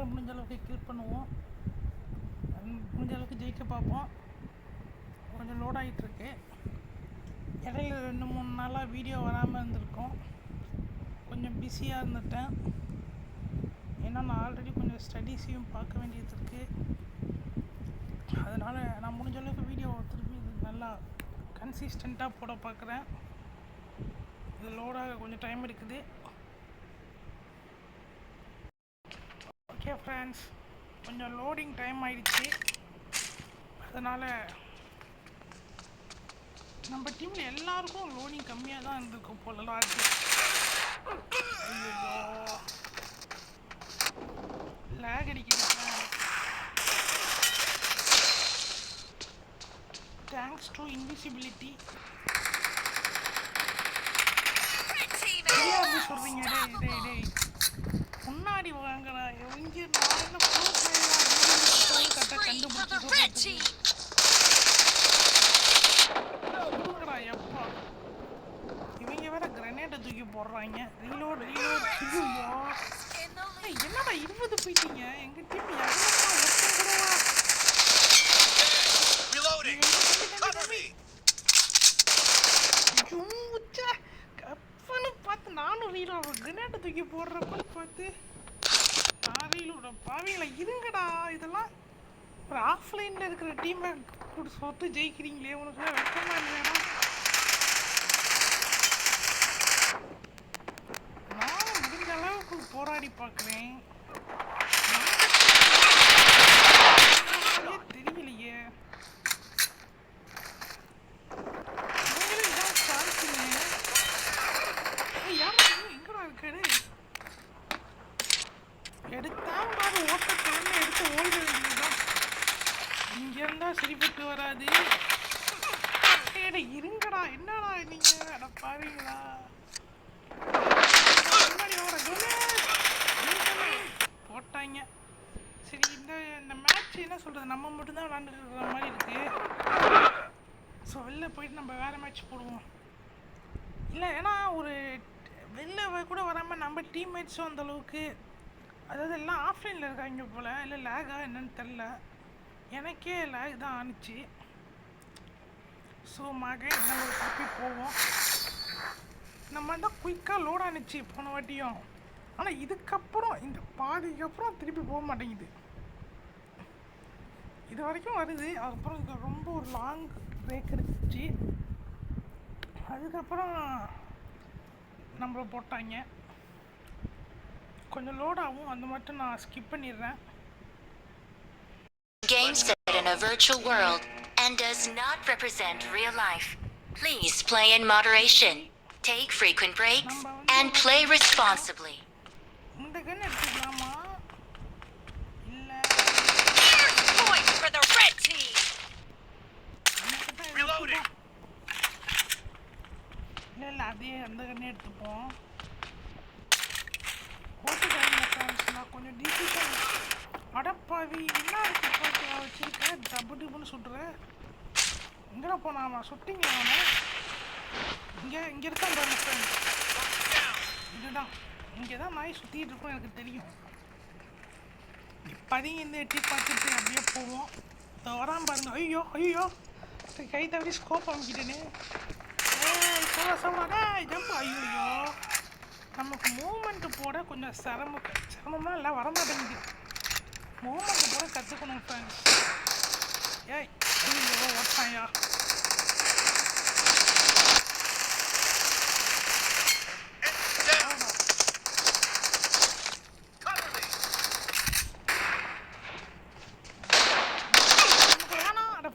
நம்மளால் முடிஞ்ச அளவுக்கு கில் பண்ணுவோம், முடிஞ்ச அளவுக்கு ஜெயிக்க பார்ப்போம். கொஞ்சம் லோட் ஆகிட்டுருக்கு. இடையில 2-3 நாளாக வீடியோ வராமல் இருந்திருக்கோம். கொஞ்சம் பிஸியாக இருந்துட்டேன். ஏன்னா நான் ஆல்ரெடி கொஞ்சம் ஸ்டடீஸையும் பார்க்க வேண்டியது இருக்குது. அதனால் நான் முடிஞ்ச அளவுக்கு வீடியோ திருப்பி நல்லா கன்சிஸ்டண்ட்டாக போட பார்க்குறேன். இது லோடாக கொஞ்சம் டைம் எடுக்குது. ஓகே ஃப்ரெண்ட்ஸ், கொஞ்சம் லோடிங் டைம் ஆகிடுச்சு. அதனால் நம்ம டீமில் எல்லாருக்கும் லோடிங் கம்மியாக தான் இருந்திருக்கும் போலலாம் இருக்கு. ஐயோ லேக் அடிக்குது. Thanks to invisibility. அப்படி சொல்கிறீங்க? டேய் முன்னாடி வாங்கடா. எங்கே நான் கரெக்டாக கண்டுபிடிச்சி எப்பா இவங்க வேற கிரனேட்டை தூக்கி போடுறாங்க. ரீலோட் என்னடா 20 போயிட்டீங்க. எங்க டீம் கப்பனு பார்த்து நானும் ரீலோட கிரனேட்டை தூக்கி போடுறப்பன்னு பார்த்து நான் ரீலோட பாவிங்களா இருங்கடா. இதெல்லாம் ஒரு ஆஃப்லைனில் இருக்கிற டீமை சொத்து ஜெயிக்கிறீங்களே, உனக்கு வெக்கமா இல்லையா? நானும் முடிஞ்ச அளவுக்கு போராடி பார்க்குறேன். தெரியலையே எங்கடா இருக்காரு? எடுத்தாலும் ஓட்டத்தை எடுத்து ஓட வேண்டியதுதான். இங்க இருந்தா சரிப்பட்டு வராது. இருங்கடா, என்னடா நீங்க அட பாருங்களா? போட்டாங்க. சரி, இந்த மேட்ச் என்ன சொல்றது, நம்ம மட்டும்தான் விளாண்டுட்டு இருக்கிற மாதிரி இருக்கு. ஸோ வெளில போயிட்டு நம்ம வேற மேட்ச் போடுவோம். இல்லை, ஏன்னா ஒரு வெளில கூட வராமல் நம்ம டீம்மேட்ஸும் அந்தளவுக்கு, அதாவது எல்லாம் ஆஃப்லைனில் இருக்காங்க போல். இல்லை லேகா என்னன்னு தெரில, எனக்கே லேக் தான் ஆணுச்சு. ஸோ நம்ம ஒரு திருப்பி போவோம். நம்ம தான் குயிக்காக லோட் ஆணுச்சு போன வாட்டியும். ஆனால் இதுக்கப்புறம் இந்த பாதிக்கு அப்புறம் திருப்பி போக மாட்டேங்குது. இது வரைக்கும் வருது, அதுக்கப்புறம் இது ரொம்ப ஒரு லாங் பிரேக் இருந்துச்சு. அதுக்கப்புறம் நம்மளை போட்டாங்க. கொஞ்சம் லோட் ஆகும், அந்த மட்டும் நான் ஸ்கிப் பண்ணிடுறேன். Game set in a virtual world and does not represent real life. Please play in moderation, take frequent breaks, and play responsibly. இந்த கன் எடுத்துக்கலாமா? இல்ல point for the red team. Reloading. இல்ல அதே அந்த கன் எடுத்துப்போம். ஓட்டு கையில கொஞ்சம் டிசிஷன். அடப்பாவி, என்ன இருக்கு போட்டு வச்சிருக்கேன். டபுள்னு சுட்டுறேன். எங்கடா போனாமா? சுட்டிங்க அவனை. இங்கே இருக்கான் பாருங்க ஃப்ரெண்ட். இதுதான் இங்கே தான் நாய் சுற்றிட்டு இருக்கோம், எனக்கு தெரியும். இப்போதையும் இந்த எட்டி பார்த்துட்டு அப்படியே போவோம். இப்போ வரான் பாருங்க. ஐயோ கை தவறி ஸ்கோப் அமைக்கிட்டேனே. சொல்ல ஜம்ப். ஐயோ, நமக்கு மூமெண்ட்டு போட கொஞ்சம் சிரமமாக இல்லை, வரமாட்டேங்குது. மூமெண்ட்டு போட கற்றுக்கணும் ஃப்ரெண்ட்ஸ். ஐயோ ஓட்டாயா.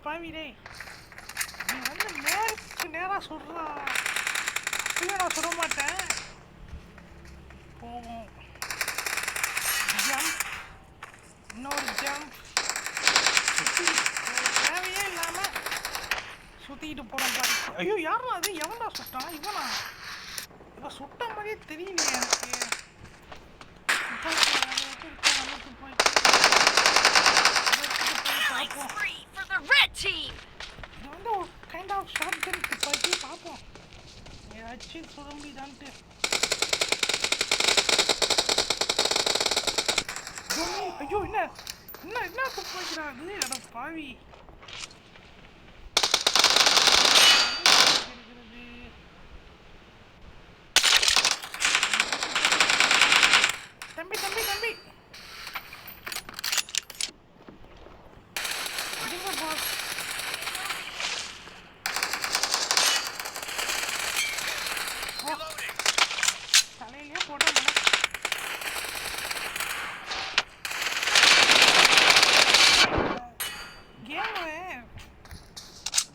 பாவிடே, நீ வந்து நேராக சுடுறா. இல்லை, நான் சுட மாட்டேன். போவோம். ஜம்ப், இன்னொரு ஜம்ப். தேவையே இல்லாமல் சுற்றிக்கிட்டு போகிறோம் பாரு. ஐயோ, யாரா அது? எவன்டா சுட்டான்? இவனா? இவன் சுட்ட மாதிரியே தெரியலையே எனக்கு. இது வந்து ஒரு கைண்ட் ஆஃப் ஷார்ட் கன் துப்பாக்கி. பார்ப்போம் ஏதாச்சும் சுட முடியுதான்ட்டு. ஐயோ என்ன என்ன என்ன தப்பு வைக்கிறாது அட பாவி தம்பி தம்பி தம்பி தலையிலே போட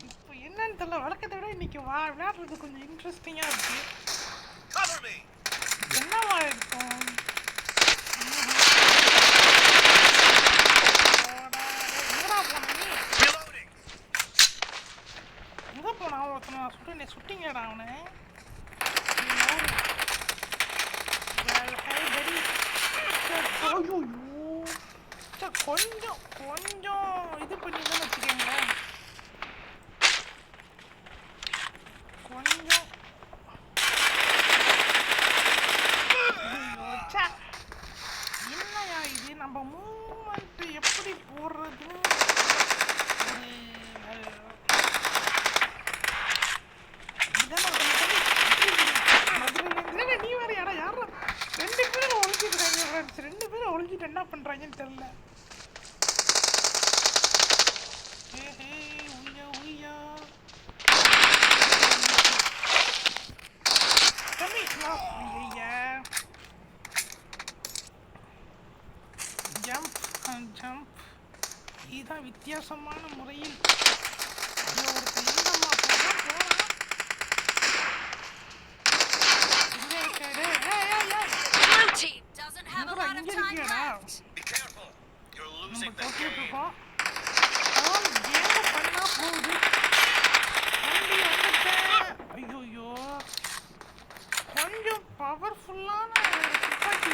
இப்போ என்னன்னு தெரியல வழக்கத்தை விட இன்னைக்கு விளையாடுறது கொஞ்சம் இன்ட்ரெஸ்டிங்காக இருக்கு என்னவா இருக்கும் எங்கே போனான் ஒருத்தனை நான் சுட்டு சுட்டிங்கடா அவனை கொஞ்சம் கொஞ்சம் இது பண்ணிதான் வச்சுக்கோங்களேன் கொஞ்சம் என்னையா இது நம்ம மூமெண்ட் எப்படி போடுறது நீ வேற யாரா யாரா 2 பேரும் ஒழிஞ்சிருக்காங்க ஃப்ரெண்ட்ஸ் 2 பேரும் ஒழிஞ்சிட்டு என்ன பண்றாங்கன்னு தெரியல ஜம்ப் அண்ட் ஜம்ப் இதுதான் வித்தியாசமான முறையில் ஐயோ கொஞ்சம் பவர்ஃபுல்லான துப்பாக்கி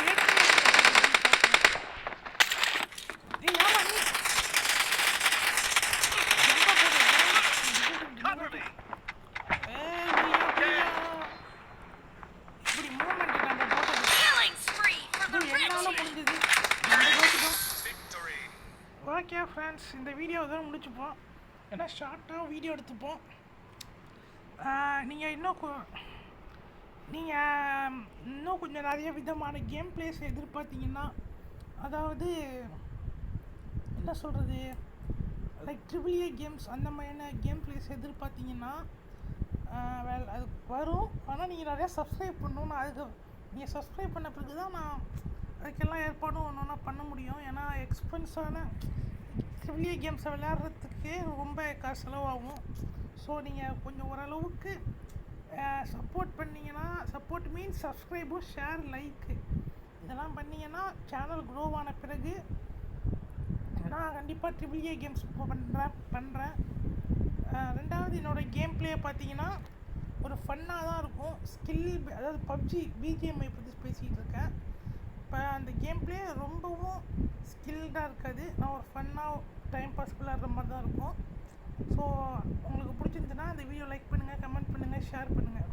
ஓகே ஃப்ரெண்ட்ஸ் இந்த வீடியோ தான் முடிச்சுப்போம் ஏன்னா ஷார்ட்டாக வீடியோ எடுத்துப்போம் நீங்கள் இன்னும் கொஞ்சம் நிறைய விதமான கேம் பிளேஸ் எதிர்பார்த்தீங்கன்னா அதாவது என்ன சொல்கிறது லைக் AAA கேம்ஸ் அந்த மாதிரியான கேம் பிளேஸ் எதிர்பார்த்தீங்கன்னா அது வரும் ஆனால் நீங்கள் நிறையா சப்ஸ்கிரைப் பண்ணணும் அதுக்கு நீங்கள் சப்ஸ்கிரைப் பண்ண பிறகு தான் நான் அதுக்கெல்லாம் ஏற்பாடும் ஒன்று பண்ண முடியும் ஏன்னா எக்ஸ்பென்ஸான AAA கேம்ஸை விளையாடுறதுக்கு ரொம்ப செலவாகும் ஸோ நீங்கள் கொஞ்சம் ஓரளவுக்கு சப்போர்ட் பண்ணிங்கன்னா support means subscribe share like இதெல்லாம் பண்ணிங்கன்னா சேனல் க்ரோ ஆன பிறகு நான் கண்டிப்பாக AAA கேம்ஸ் பண்ணுறேன் ரெண்டாவது என்னோடய கேம் பிளே பார்த்தீங்கன்னா ஒரு ஃபன்னாக தான் இருக்கும் அதாவது பப்ஜி பிஜிஎம்ஐ பற்றி பேசிகிட்டு இருக்கேன் இப்போ அந்த கேம் பிளே ரொம்பவும் ஸ்கில்டாக இருக்காது நான் ஒரு ஃபன்னாக டைம் பாஸ் விளையாடுற மாதிரி தான் இருக்கும் ஸோ உங்களுக்கு பிடிச்சிருந்துச்சுன்னா இந்த வீடியோ லைக் பண்ணுங்கள் கமெண்ட் பண்ணுங்கள் ஷேர் பண்ணுங்கள்